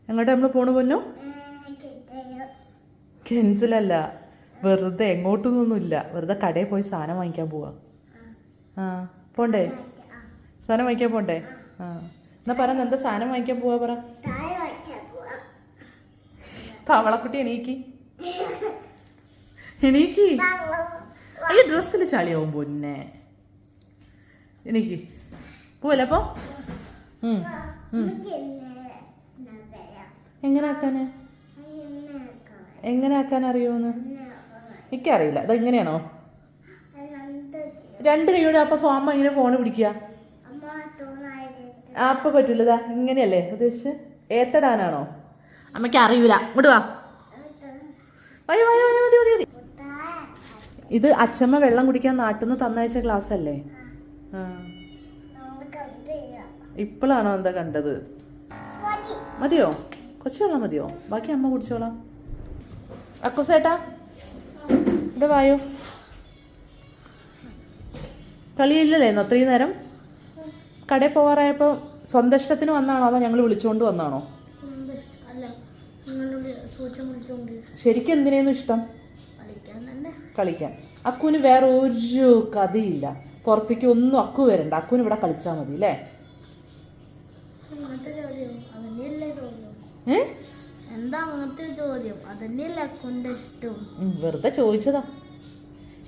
എങ്ങോട്ടാ നമ്മൾ പോണു പൊന്നു? ക്യാൻസലല്ല, വെറുതെ എങ്ങോട്ടൊന്നുമില്ല, വെറുതെ കടയിൽ പോയി സാധനം വാങ്ങിക്കാൻ പോവാ. ആ പോണ്ടേ? സാധനം വാങ്ങിക്കാൻ പോണ്ടേ? ആ എന്നാ പറ, എന്താ സാധനം വാങ്ങിക്കാൻ പോവാ പറ. തവളക്കുട്ടി എണീക്ക്, എണീക്ക്. ഈ ഡ്രസ്സിൽ ചളിയാവും പൊന്നെ. എണീക്ക്, പോവല്ലേ അപ്പൊ? എങ്ങനെ ആക്കാൻ അറിയോന്ന് എനിക്കറിയില്ല. അതെങ്ങനെയാണോ? രണ്ട് കൈയോടെ അപ്പൊ അമ്മ ഇങ്ങനെ ഫോണ് പിടിക്കുക അപ്പൊ പറ്റൂലതാ. ഇങ്ങനെയല്ലേ ഉദ്ദേശിച്ച്? ഏത്തടാനാണോ? അമ്മയ്ക്ക് അറിയൂല. ഇങ്ങോട്ട് വാ. വയ്യ വയ്യ വയ്യ, മതി മതി മതി. ഇത് അച്ഛമ്മ വെള്ളം കുടിക്കാൻ നാട്ടിൽ നിന്ന് തന്നയച്ച ഗ്ലാസ് അല്ലേ? ആ ഇപ്പോഴാണോ എന്താ കണ്ടത്? മതിയോ? കുറച്ച് വെള്ളം മതിയോ? ബാക്കി അമ്മ കുടിച്ചോളാം. അക്കുസേട്ടാ ഇവിടെ വായോ. കളിയില്ലല്ലേന്നോ അത്രയും നേരം? കടയിൽ പോവാറായപ്പോൾ സ്വന്തം ഇഷ്ടത്തിന് വന്നാണോ അതോ ഞങ്ങൾ വിളിച്ചുകൊണ്ട് വന്നാണോ? ശരിക്കും എന്തിനേന്നു ഇഷ്ടം? കളിക്കാൻ. അക്കുവിന് വേറെ ഒരു കഥയില്ല, പുറത്തേക്ക് ഒന്നും അക്കു വരണ്ട, അക്കുവിന് ഇവിടെ കളിച്ചാൽ മതി അല്ലേ? വെറുതെ ചോദിച്ചതാ.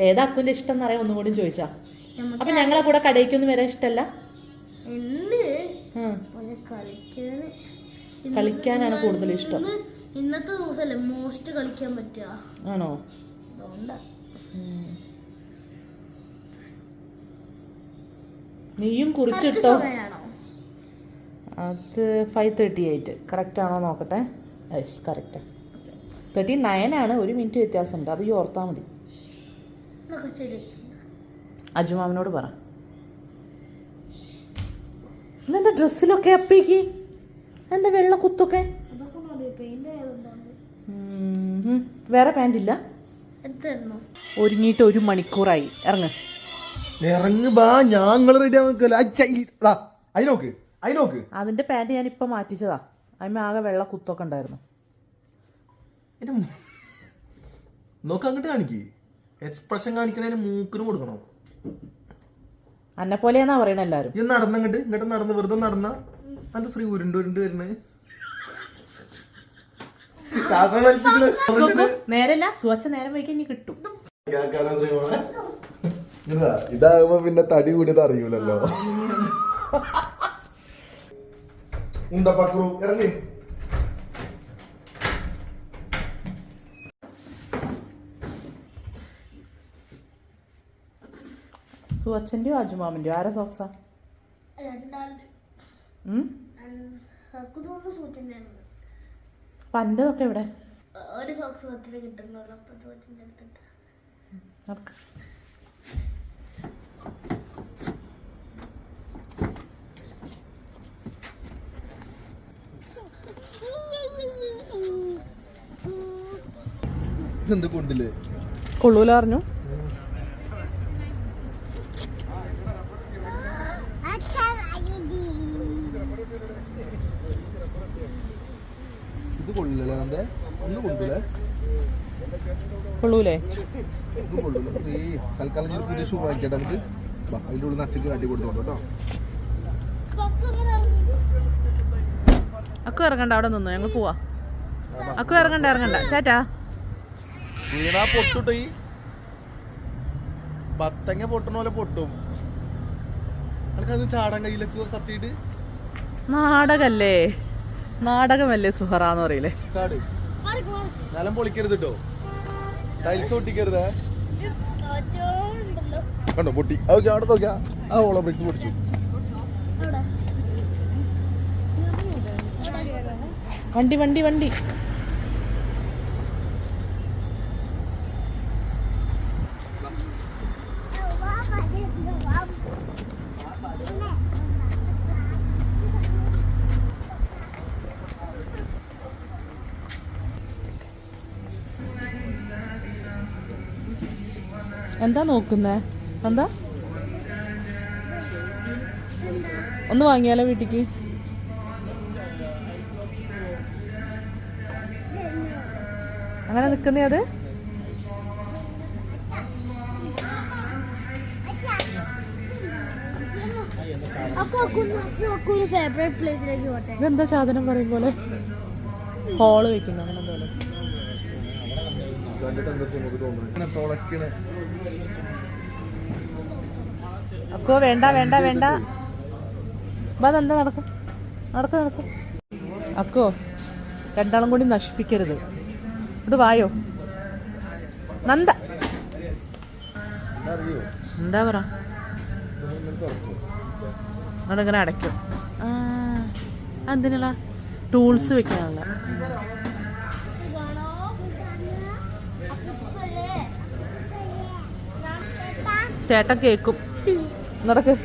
ഏതാ അക്കുവിന്റെ ഇഷ്ടം എന്നറിയാം ഒന്നും കൂടി ചോദിച്ചാ. അപ്പൊ ഞങ്ങളെ കൂടെ കടയിക്കൊന്നും വരാൻ ഇഷ്ടല്ല? കളിക്കാനാണ് കൂടുതൽ ഇഷ്ടം. ഇന്നത്തെ ദിവസമല്ലേ മോസ്റ്റ് കളിക്കാൻ പറ്റുക? ആണോ? നീയും കുറിച്ചിട്ടോ? അത് 5:38 കറക്റ്റ് ആണോ നോക്കട്ടെ. Yes correct. 39 ആണ്, 1 മിനിറ്റ് വ്യത്യാസമുണ്ട്. അത് ഈ ഓർത്താൽ മതി. അജുമാമിനോട് പറ. ഇന്നെന്താ ഡ്രസ്സിലൊക്കെ അപ്പേക്ക് എന്താ വെള്ള കുത്തൊക്കെ? വേറെ പാൻ്റ് ഇല്ല? ഒരുങ്ങിയിട്ട് 1 മണിക്കൂറായി. ഇറങ്ങ് ബാ, ഞങ്ങൾ റെഡി ആവുക. അതിന്റെ പാൻറ് ഞാൻ ഇപ്പൊ മാറ്റിച്ചതാ. അതിന് ആകെ വെള്ള കുത്തൊക്കെ ഉണ്ടായിരുന്നു. നോക്ക് അങ്ങോട്ട് കാണിക്ക്. എക്സ്പ്രഷൻ കാണിക്കണേന് മൂക്കിന് കൊടുക്കണോ? അന്നെ പോലെയാന്നാ പറയണ എല്ലാരും. ഇത് നടന്നങ്ങട്ട് ഇങ്ങോട്ട് നടന്ന് വെറുതെ നടന്ന അത് ശ്രീ ഉരുണ്ട് വരുന്നേ. നേരല്ല സുവച്ച നേരം വൈകി ഇനി കിട്ടും. ഇതാകുമ്പോ പിന്നെ തടി കൂടിയത് അറിയൂലല്ലോ. ഇറങ്ങി സുവച്ചന്റെയോ അജുമാമിന്റെയോ ആരാ സോക്സാ? പണ്ടൊക്കെ ഇവിടെ ഒരു സോക്സ് കിട്ടുന്നുള്ളൂ. എന്ത് കൊണ്ടില്ലേ? കൊള്ളൂല പറഞ്ഞു. ഇത് കൊള്ളില്ലേ? ഒന്നും കൊണ്ടൂലേ? കൊള്ളൂലേ? തൽക്കാലം ഒരു പുതിയ ഷൂ വാങ്ങിക്കട്ടെ നമുക്ക്. അതിൻ്റെ ഉള്ളിൽ അച്ഛക്ക് കാട്ടി കൊടുത്തോട്ടോ കേട്ടോ. അക്കു ഇറങ്ങണ്ട, അവിടെ നിന്നു, ഞങ്ങൾ പോവാ. അക്കു ഇറങ്ങണ്ട ചേട്ടാ. വീണാ പൊട്ടുട്ടോ. ഈ ബത്തങ്ങ പൊട്ടണ പോലെ പൊട്ടും. അനക്കത് ചാടാൻ കയ്യിലേക്ക് സത്തിയിട്ട്. നാടകമല്ലേ സുഹറാന്ന് പറയില്ലേ? ചാട്, നിലം പൊളിക്കരുത് കേട്ടോ, ടൈൽസ് പൊട്ടിക്കരുതേ. കണ്ടോ പൊട്ടി. ഓക്കെ അവിടെ നോക്കിയാ ആ ഓളോ ബ്രിക്സ് പൊടിച്ചു. വണ്ടി എന്താ നോക്കുന്നേ? എന്താ ഒന്ന് വാങ്ങിയാലോ വീട്ടിക്ക്? അങ്ങനെ നിക്കുന്നേ അത്. ഫേവറേറ്റ് പ്ലേസിലേക്ക് പോട്ടെ. ഇതെന്താ സാധനം പറയും പോലെ ഹോള് വെക്കുന്നു അങ്ങനെ പോലെ. അക്കോ വേണ്ട വേണ്ട വേണ്ട. അതെന്താ നടക്കും നടക്കും നടക്കും. അക്കോ രണ്ടാളും കൂടി നശിപ്പിക്കരുത്. ഇവിടെ വായോ നന്ദ. എന്താ പറ അവിടെ അടയ്ക്കും. എന്തിനുള്ള ടൂൾസ് വെക്കാനുള്ള. ചേട്ടൻ കേക്കും. നടക്ക്.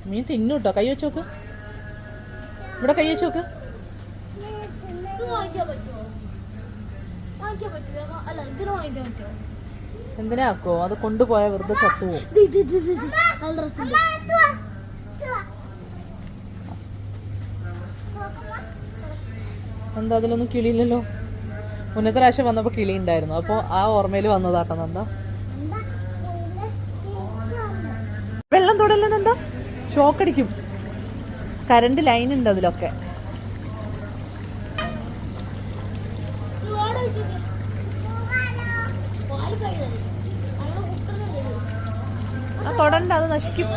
മീൻ തിന്നൂട്ടോ. കൈ വെച്ച് നോക്ക്. ഇവിടെ കൈ വെച്ച് നോക്ക്. എന്തിനാ ആക്കോ അത് കൊണ്ടുപോയാൽ വെറുതെ ചത്തുപോകും. എന്താ അതിലൊന്നും കിളിയില്ലല്ലോ. മുന്നത്തെ പ്രാവശ്യം വന്നപ്പോ കിളി ഉണ്ടായിരുന്നു. അപ്പൊ ആ ഓർമ്മയിൽ വന്നതാട്ടോ നന്ദ. വെള്ളം തൊടല്ലെന്ന് എന്താ ഷോക്കടിക്കും. കറണ്ട് ലൈൻ ഉണ്ട് അതിലൊക്കെ. ആ തൊടണ്ട അത് നശിക്കും.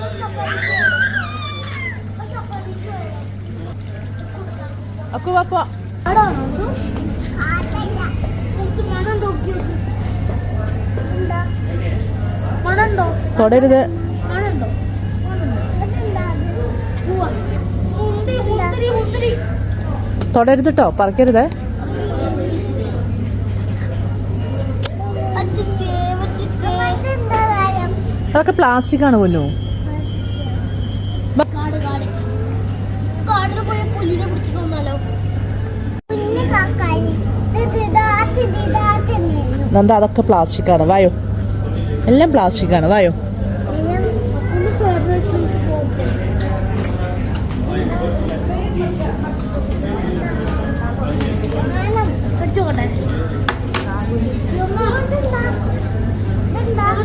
അക്കു വാപ്പ തൊടരുത്. തൊടരുത് കേട്ടോ. പറിക്കരുത്. അതൊക്കെ പ്ലാസ്റ്റിക് ആണ് പൊന്നു. നന്ദ അതൊക്കെ പ്ലാസ്റ്റിക് ആണ്. വായോ എല്ലാം പ്ലാസ്റ്റിക് ആണ്. വായോ.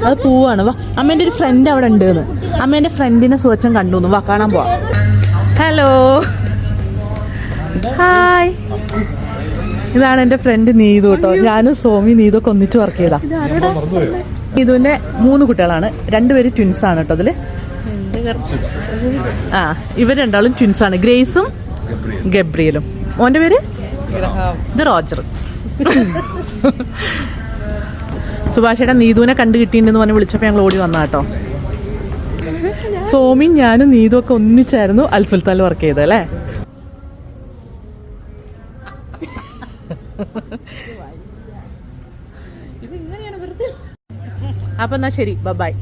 അത് പൂവാണ്. വാ അമ്മേന്റെ ഒരു ഫ്രണ്ട് അവിടെ ഉണ്ട്. അമ്മേന്റെ ഫ്രണ്ടിനെ സുവച്ചൻ കണ്ടു. വാ കാണാൻ പോവാ. Hello hi. ഇതാണ് എൻ്റെ ഫ്രണ്ട് നീതു കേട്ടോ. ഞാനും സോമി നീതൊക്കെ ഒന്നിച്ച് വർക്ക് ചെയ്താ. നീതുവിന്റെ 3 കുട്ടികളാണ്. 2 പേര് ട്വിൻസ് ആണ് കേട്ടോ അതില്. ആ ഇവർ രണ്ടാളും ട്വിൻസ് ആണ്. ഗ്രേസും ഗബ്രിയലും. മോന്റെ പേര് ഇത് റോജർ. സുഭാഷയുടെ നീതുവിനെ കണ്ടു കിട്ടിയിട്ടുണ്ടെന്ന് പറഞ്ഞ് വിളിച്ചപ്പോൾ ഞങ്ങൾ ഓടി വന്നാ കേട്ടോ. സോമിയും ഞാനും നീതും ഒക്കെ ഒന്നിച്ചായിരുന്നു അൽസുൽത്താനിൽ വർക്ക് ചെയ്തത് അല്ലേ. അപ്പൊ എന്നാ ശരി. ബബായ്.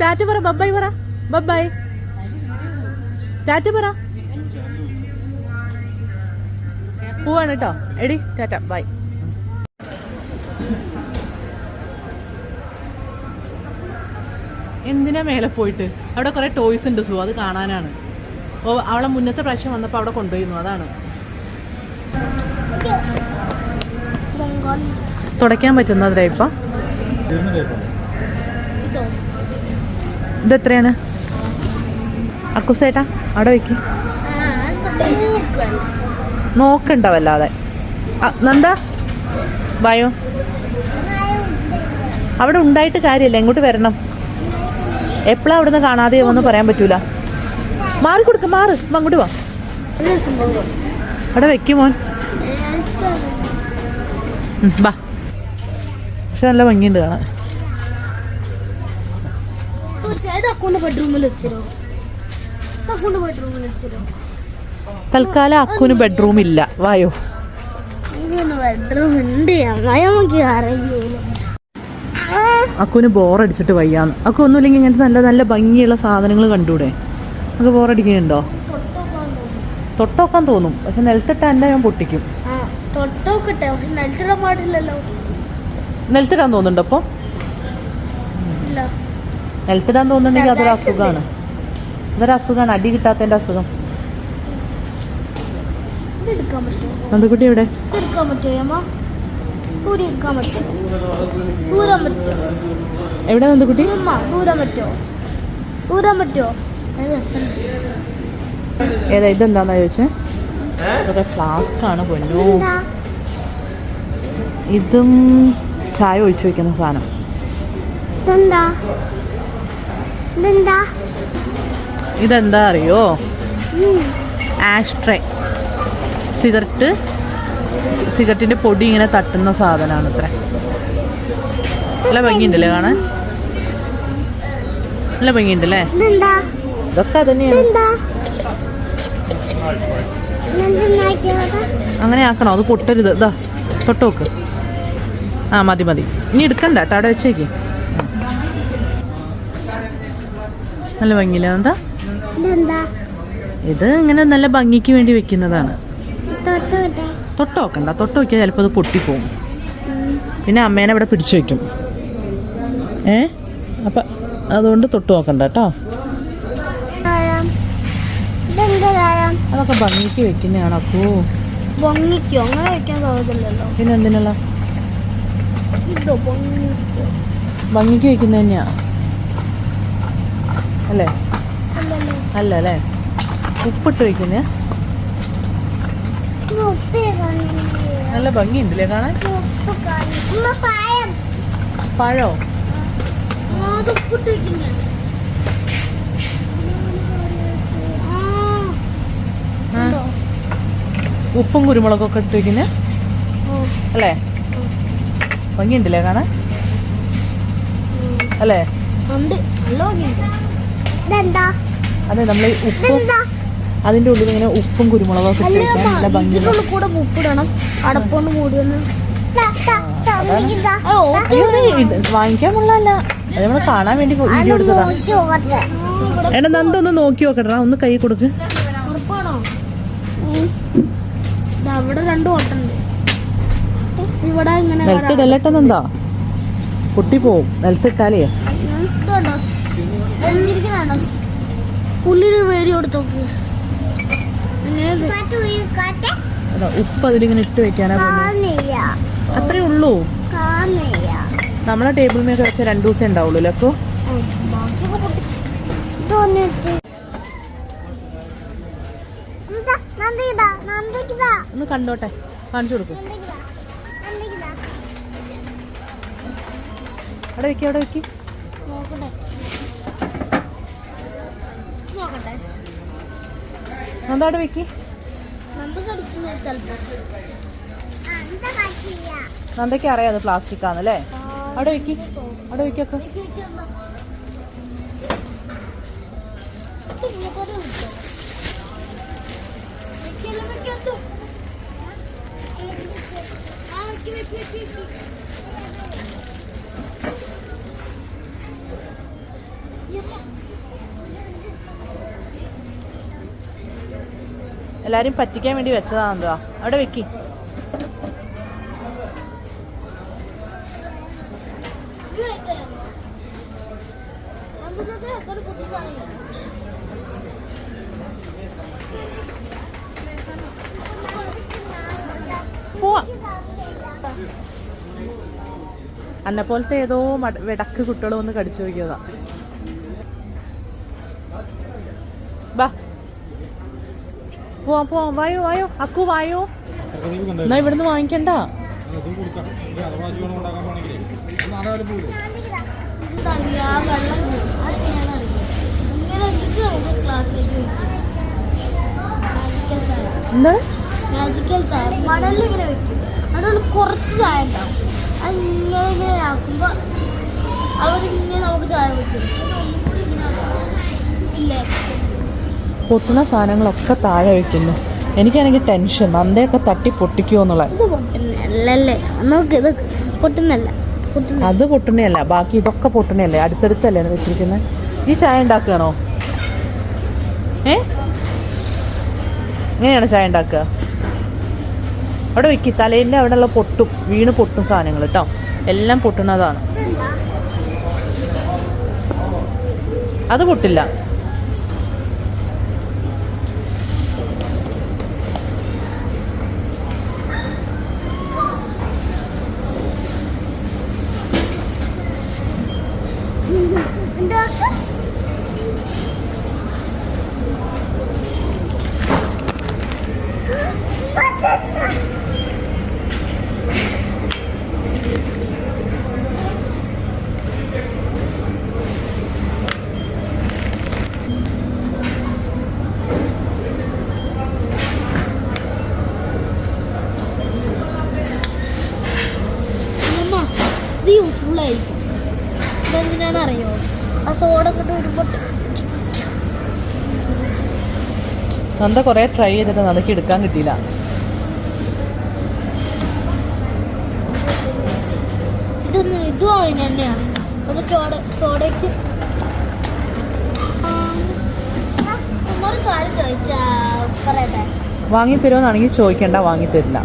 ടാറ്റ പറ. ബബായ് പറ. ബബായ്. ടാറ്റ പറ. പോവാണ് കേട്ടോ. എടി ടാറ്റ ബൈ. എന്തിനാ മേലെ പോയിട്ട്? അവിടെ കുറെ ടോയ്സ് ഉണ്ട് സു. അത് കാണാനാണ്. ഓ അവളെ മുന്നത്തെ പ്രാവശ്യം വന്നപ്പോൾ അവിടെ കൊണ്ടുപോയിരുന്നു. അതാണ്. തുടയ്ക്കാൻ പറ്റുന്നതിനാ ഇപ്പം. ഇതെത്രയാണ് അക്കുസേട്ടാ? അവിടെ വെക്ക്. നോക്കണ്ട വല്ലാതെ. നന്ദ വായോ. അവിടെ ഉണ്ടായിട്ട് കാര്യമില്ല. ഇങ്ങോട്ട് വരണം. എപ്പോഴാ അവിടുന്ന് കാണാതെ ഒന്നും പറയാൻ പറ്റൂല. മാറി കൊടുക്ക. മാറ്. അങ്ങോട്ട് വാ. അവിടെ വെക്കും മോൻ. വാ. പക്ഷെ നല്ല ഭംഗിയുണ്ട് കാണാൻ. തൽക്കാലം അക്കുന് ബെഡ്റൂം ഇല്ല. വായോ. അക്കുന് ബോറടിച്ചിട്ട് വയ്യാന്ന്. അക്കു ഒന്നുമില്ലെങ്കിൽ ഇങ്ങനത്തെ നല്ല നല്ല ഭംഗിയുള്ള സാധനങ്ങൾ കണ്ടൂടെ. നമുക്ക് ബോറടിക്കുന്നുണ്ടോ? തൊട്ടോക്കാൻ തോന്നും. തൊട്ടോക്കാൻ തോന്നും, പക്ഷെ നിലത്തിട്ടാ എൻ്റെ ഞാൻ പൊട്ടിക്കും. ആ തൊട്ടോക്കട്ടെ, പക്ഷെ നിലത്തിടാൻ പാടില്ലല്ലോ. നിലത്തിടാൻ തോന്നുന്നുണ്ടോ അപ്പോൾ? ഇല്ല. നിലത്തിടാൻ തോന്നുന്നുണ്ടെങ്കിൽ അതൊരു അസുഖമാണ്. അതൊരു അസുഖമാണ്, അടി കിട്ടാത്തതിൻ്റെ അസുഖം. ഇത് എടുക്കാൻ പറ്റുമോ? നന്ദുകുട്ടി എവിടെ? ഇത് എടുക്കാൻ പറ്റുമോ അമ്മ? ദൂരെ എടുക്കാൻ പറ്റുമോ? ദൂരാൻ പറ്റുമോ എവിടെ നന്ദുകുട്ടി? അമ്മ? ദൂരാൻ പറ്റുമോ? ദൂരാൻ പറ്റുമോ? അത് രസമുണ്ട്. ഏതാ ഇതെന്താന്നാ ചോദിച്ചേ? ഇതൊക്കെ ഫ്ലാസ്ക് ആണ് പൊന്നോ. ഇതും ചായ ഒഴിച്ചു വയ്ക്കുന്ന സാധനം. ഇതെന്താ അറിയോ? ആഷ്ട്രേ. സിഗരറ്റിന്റെ പൊടി ഇങ്ങനെ തട്ടുന്ന സാധനമാണ് ഇത്ര. നല്ല ഭംഗിയുണ്ടല്ലേ കാണാൻ? നല്ല ഭംഗിയുണ്ടല്ലേ? ഇതൊക്കെ തന്നെയാണ്. അങ്ങനെ ആക്കണോ? അത് പൊട്ടരുത്. ഇതാ തൊട്ട് നോക്ക്. ആ മതി മതി, ഇനി എടുക്കണ്ട കേട്ടോ, അവിടെ വെച്ചേക്ക്. നല്ല ഭംഗിയില്ല എന്താ? ഇത് ഇങ്ങനെ നല്ല ഭംഗിക്ക് വേണ്ടി വെക്കുന്നതാണ്. തൊട്ട് നോക്കണ്ട, തൊട്ട് നോക്കിയാൽ ചിലപ്പോൾ അത് പൊട്ടിപ്പോവും. പിന്നെ അമ്മേനെ ഇവിടെ പിടിച്ചു വെക്കും. അപ്പം അതുകൊണ്ട് തൊട്ട് നോക്കണ്ട കേട്ടോ. അതൊക്കെ ഭംഗിക്ക് വെക്കുന്നതാണ്. അപ്പോ ഭംഗിക്കോ? അങ്ങനെ വെക്കാൻ സാധ്യതയില്ലല്ലോ. പിന്നെ എന്തിനുള്ള? ഇതോ ഭംഗിക്കോ? ഭംഗിക്ക് വെക്കുന്ന തന്നെയാ അല്ലേ? അല്ല അല്ലേ? ഉപ്പിട്ട് വെക്കുന്നേ. നല്ല ഭംഗിയുണ്ടല്ലേ കാണാൻ? പഴോ? ഉപ്പും കുരുമുളകൊക്കെ ഇട്ട് വെക്കുന്നേ അല്ലേ? ഭംഗിയുണ്ടല്ലേ കാണാൻ? അല്ലേ? അതെ, നമ്മൾ ഉപ്പും അതിൻ്റെ ഉള്ളിൽ ഇങ്ങനെ ഉപ്പും കുരുമുളകൊക്കെ ഇട്ട് വെക്കാൻ നല്ല ഭംഗിയുള്ള കൂടെ ഉപ്പിടണം. അടപ്പൊന്ന് മൂടിയൊന്ന് വാങ്ങിക്കാൻ കൊള്ളാല്ല. അത് നമ്മൾ കാണാൻ വേണ്ടി വീഡിയോ എടുത്തതാ. എടാ നന്ദൊന്ന് നോക്കി നോക്കട്ടാ, ഒന്ന് കൈ കൊടുക്ക്. ഉറപ്പാണോ? അവിടെ 2 ഓട്ടുണ്ട്. ഇവിടെ ഇങ്ങനെ നിലത്തിടല്ലട്ടെ നന്ദാ, പൊട്ടിപ്പോവും നിലത്തിട്ടാലേ. ഉള്ളിൽ വേടി കൊടുത്തോക്ക്. അതാ ഉപ്പ് അതിലിങ്ങനെ ഇട്ട് വെക്കാനാ. അത്രേ ഉള്ളൂ. നമ്മളെ ടേബിൾ മേൽ വെച്ചാൽ 2 ദിവസം ഉണ്ടാവുള്ളൂ അല്ലേ? അപ്പോൾ ഒന്ന് കണ്ടോട്ടെ, കാണിച്ചു കൊടുക്കും. അവിടെ വെക്കി, അവിടെ വെക്കി. നന്ദ അവിടെ വെക്കി. നന്ദയ്ക്ക് അറിയാം അത് പ്ലാസ്റ്റിക് ആണല്ലേ? അവിടെ വെക്കി, അവിടെ വെക്കൊക്കെ. എല്ലാരും പറ്റിക്കാൻ വേണ്ടി വെച്ചതാ എന്താ? അവിടെ വെക്കി. അന്നെ പോലത്തെ ഏതോ വെടക്ക് കുട്ടികൾ വന്ന് കടിച്ചു നോക്കിയതാ. ബാ പോവാം പോവാം, വായോ വായോ അക്കു വായോ. എന്നാ ഇവിടുന്ന് വാങ്ങിക്കണ്ട. എന്താണ് മാജിക്കൽ ചായ മടലിൽ ഇങ്ങനെ വെക്കും. അതുകൊണ്ട് കുറച്ച് ചായ ഉണ്ടാവും. അതിങ്ങനെ ആക്കുമ്പോൾ അവരിങ്ങനെ നമുക്ക് ചായ വെക്കും. ഇല്ലേ? പൊട്ടുന്ന സാധനങ്ങളൊക്കെ താഴെ വയ്ക്കുന്നു. എനിക്കാണെങ്കിൽ ടെൻഷൻ, നന്ദയൊക്കെ തട്ടി പൊട്ടിക്കുമോ എന്നുള്ളത്. ഇത് പൊട്ടുന്നല്ലേ? നോക്ക്, ഇത് പൊട്ടുന്നല്ല. അത് പൊട്ടുന്നതല്ല, ബാക്കി ഇതൊക്കെ പൊട്ടുന്നതല്ലേ? അടുത്തടുത്തല്ലേ വെച്ചിരിക്കുന്നത്? ഈ ചായ ഉണ്ടാക്കുകയാണോ? ഇങ്ങനെയാണ് ചായ ഉണ്ടാക്കുക. അവിടെ വെക്കി, തലേൻ്റെ അവിടെയുള്ള പൊട്ടും, വീണ് പൊട്ടും സാധനങ്ങൾ കേട്ടോ, എല്ലാം പൊട്ടുന്നതാണ്. അത് പൊട്ടില്ല. ഇത് യൂസ്ഫുൾ ആയിരിക്കും. ഇതെന്തിനാണ് അറിയോ? ആ സോഡ കൊണ്ട് വരുമ്പോൾ നന്ദ കുറേ ട്രൈ ചെയ്തിട്ട് നന്ദയ്ക്ക് എടുക്കാൻ കിട്ടിയില്ല. ഇതും അതിന് തന്നെയാണ്. ഒന്ന് സോഡയ്ക്ക് ഒരു കാര്യം ചോദിച്ചാ പറയട്ടെ, വാങ്ങിത്തരുമെന്നാണെങ്കിൽ ചോദിക്കേണ്ട, വാങ്ങിത്തരില്ല.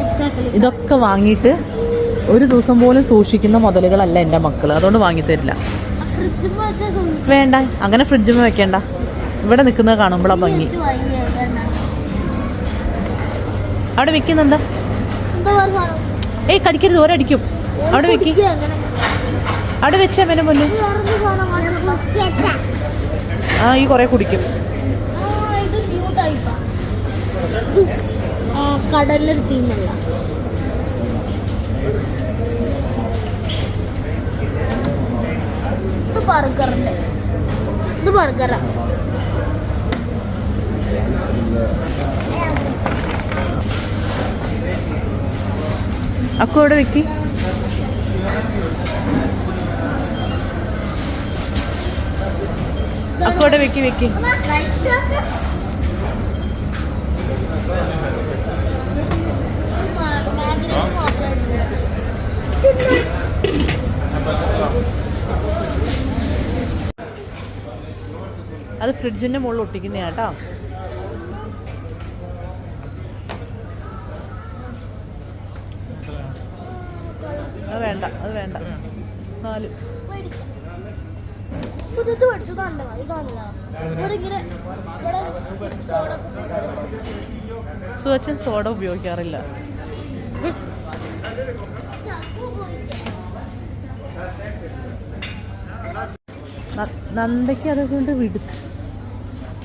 എക്സാക്ട്ലി. ഇതൊക്കെ വാങ്ങിയിട്ട് ഒരു ദിവസം പോലും സൂക്ഷിക്കുന്ന മുതലുകളല്ല എൻ്റെ മക്കൾ, അതുകൊണ്ട് വാങ്ങിത്തരില്ല. ഫ്രിഡ്ജിൽ വെച്ചാൽ വേണ്ട, അങ്ങനെ ഫ്രിഡ്ജിൽ വെക്കേണ്ട. ഇവിടെ നിൽക്കുന്നത് കാണുമ്പോഴാണ് ഭംഗി. അവിടെ വെക്കുന്നെന്താ? എന്താ പറയുക? ഏയ് കടിക്കരുത്, ഒരടിക്കും. അവിടെ വെക്കി, അവിടെ വെച്ചാൽ മേലെ മുന്നേ. ആ ഈ കുറേ കുടിക്കും. കടലിലൊരു തീമല്ല. ഇത് ബർഗറിന്റെ, ഇത് ബർഗറാ. അക്കു അവിടെ വെക്കി. അക്കു അവിടെ വെക്കി വെക്കി. അത് ഫ്രിഡ്ജിന്റെ മുകളിൽ ഒട്ടിക്കുന്ന കേട്ടോ. അത് വേണ്ട, അത് വേണ്ട. 4 ഇത് പഠിച്ചു നല്ലതാ. ഇതല്ല ഇവിടെ ഇങ്ങനെ ഇവിടെ സുവച്ചൻ സോഡ ഉപയോഗിക്കാറില്ല. നന്ദയ്ക്ക് അതുകൊണ്ട്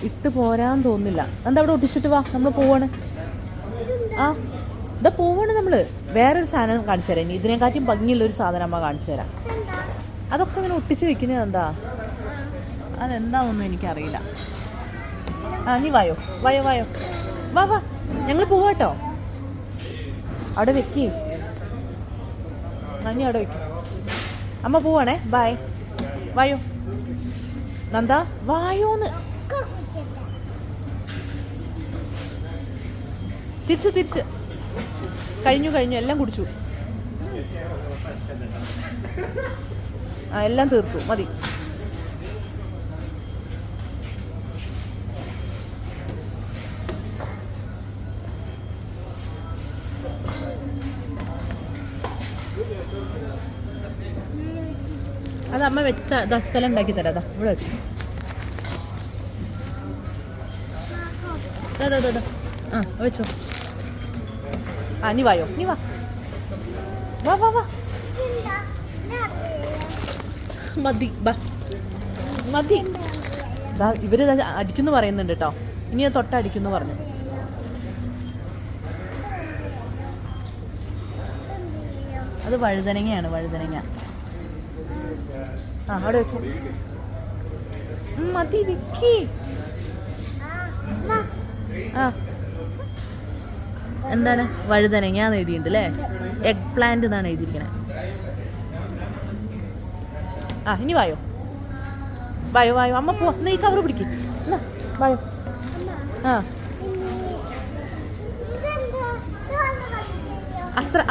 ഇട്ട് പോരാൻ തോന്നില്ല. നന്ദ അവിടെ ഒട്ടിച്ചിട്ട് വാ, നമ്മൾ പോവാണ്. ആ ഇതാ പോവാണ് നമ്മള്. വേറൊരു സാധനം കാണിച്ചു തരാം. ഇനി ഇതിനെക്കാട്ടിയും ഭംഗിയുള്ളൊരു സാധനം അമ്മ കാണിച്ചു തരാം. അതൊക്കെ ഇങ്ങനെ ഒട്ടിച്ച് വെക്കുന്നത് എന്താ, അതെന്താണെന്നൊന്നും എനിക്കറിയില്ല. ആ നീ വായോ, വായോ വായോ, വാ വാ, ഞങ്ങൾ പോവാട്ടോ. അവിടെ വെക്കി, നീ അവിടെ വെക്കും. അമ്മ പോവാണേ, ബൈ. വായോ നന്ദ, വായോന്ന്. തിരിച്ചു കഴിഞ്ഞു, എല്ലാം കുടിച്ചു. ആ എല്ലാം തീർത്തു, മതി. അത് അമ്മ വെച്ച സ്ഥലം ഉണ്ടാക്കി തരാം. അതാ ഇവിടെ വെച്ചു. ആ വെച്ചോ. ആ നീ വായോ, നീ വാ വാ വാ വാ. മതി ബാ, മതി. ഇവര് അടിക്കുന്നു പറയുന്നുണ്ട് കേട്ടോ. ഇനി അത് തൊട്ടടിക്കുന്നു പറഞ്ഞു. അത് വഴുതനങ്ങയാണ്, വഴുതനങ്ങ. ആ അവിടെ വെച്ചോ. മതി വിക്കി. ആ എന്താണ് വഴുതനങ്ങാന്ന് എഴുതിയിട്ടുണ്ട് അല്ലേ? എഗ് പ്ലാന്റ് എന്നാണ് എഴുതിയിരിക്കണേ. ആ ഇനി വായോ, വായോ വായോ. അമ്മ പോവാ, നീ കവറ് പിടിക്കും. എന്നാ വായോ. ആ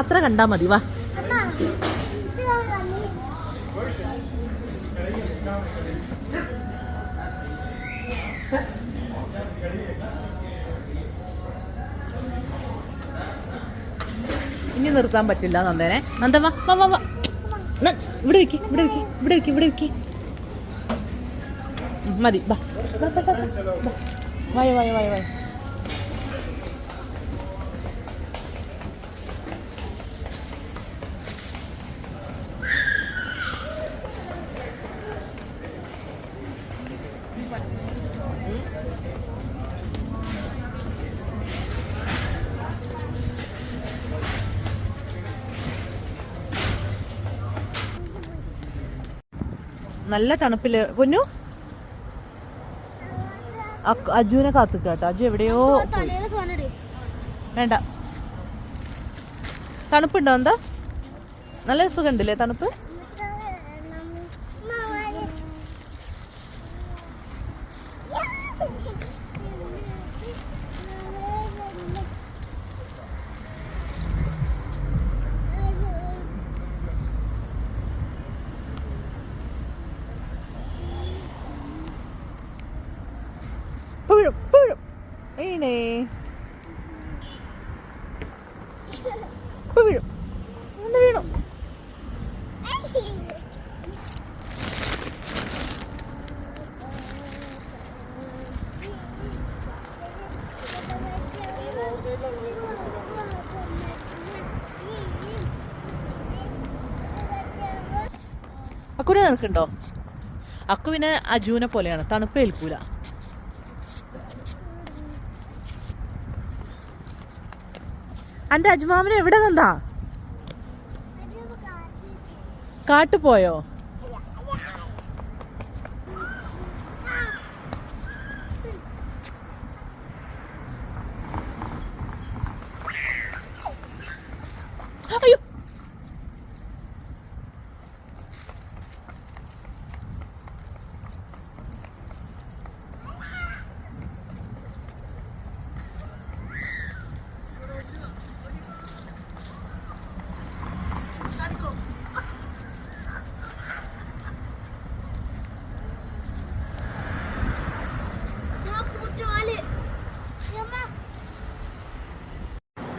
അത്ര കണ്ടാ മതി. വാ. ഇനി നിർത്താൻ പറ്റില്ല നന്ദനെ. നന്ദ വാ വാ വാ വാ. ഇവിടെ വെക്ക്, ഇവിടെ വെക്ക്, ഇവിടെ വെക്ക്, ഇവിടെ വെക്ക്. മതി വാ. വായ വായ വായ വായ. നല്ല തണുപ്പില് പൊന്നു. അജുവിനെ കാത്തുക കേട്ടോ. അജു എവിടെയോ പോയി. വേണ്ട. തണുപ്പുണ്ടോ? എന്താ നല്ല സുഖമുണ്ടല്ലേ തണുപ്പ്? വീഴും വീഴും വീണേ. ഇപ്പൊ വീഴും. ഒന്ന് വീണു. അക്കുനെ നിനക്കുണ്ടോ? അക്കുവിനെ അജുവിനെ പോലെയാണ്, തണുപ്പ് ഏൽക്കൂല. അന്റെ അജ്മാമിനെ എവിടെ നിന്നാ? കാട്ടു പോയോ?